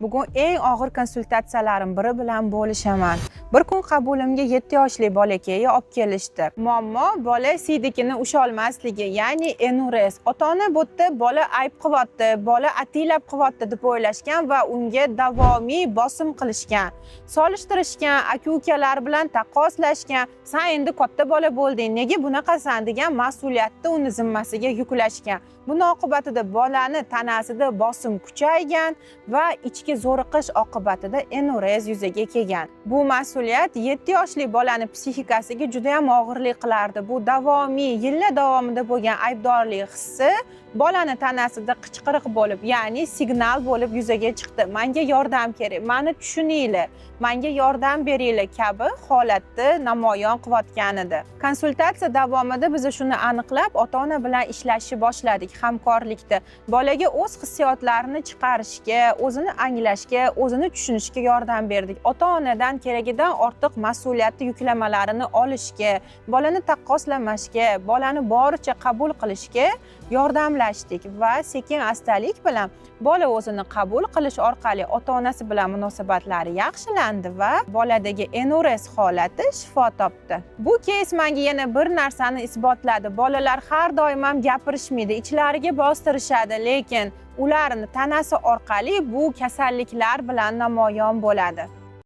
Bugun eng og'ir konsultatsiyalarim biri bilan bo'lishaman. Bir kun qabulimga 7 yoshli bolakayni olib kelishdi. Muammo bola siydikini usha olmasligi, ya'ni enurex. Ota-ona bu yerda bola ayb qilyapti, bola atilab qilyapti deb o'ylashgan va unga davomiy bosim qilishgan. Solishtirishgan, aka-ukalar bilan taqqoslashgan. Sen endi katta bola bo'lding, nega bunaqasan degan mas'uliyatni uni zimmasiga yuklashgan. Buning oqibatida bolani tanasida bosim kuchaygan va ichki zo'riqish oqibatida enurex yuzaga kelgan. Bu mas'uliyat 7 yoshli bolani psixikasiga juda ham og'irlik qilardi. Bu davomiy yillar davomida bo'lgan aybdorlik hissi bolani tanasida qichqiriq bo'lib, ya'ni signal bo'lib yuzaga chiqdi. Menga yordam kerak, meni tushuninglar, menga yordam beringlar kabi holatni namoyon qilayotgan edi. Konsultatsiya davomida biz shuni aniqlab, ota-ona bilan ishlashni boshladik hamkorlikda. Bolaga o'z hissiyotlarini chiqarishga, o'zini anglashga, o'zini tushunishga yordam berdik. Ota-onadan keragidan ortiq mas'uliyatni yuklamalarini olishga, bolani taqqoslamashga, bolani boricha qabul qilishga yordamlashdik va sekin-astalik bilan bola o'zini qabul qilish orqali ota-onasi bilan munosabatlari yaxshilandi va boladagi enurex holati shifo topdi. Bu keys menga yana bir narsani isbotladi. Bolalar har doim ham gapirishmaydi, ichlariga bostirishadi, lekin ularni tanasi orqali bu kasalliklar bilan namoyon bo'ladi.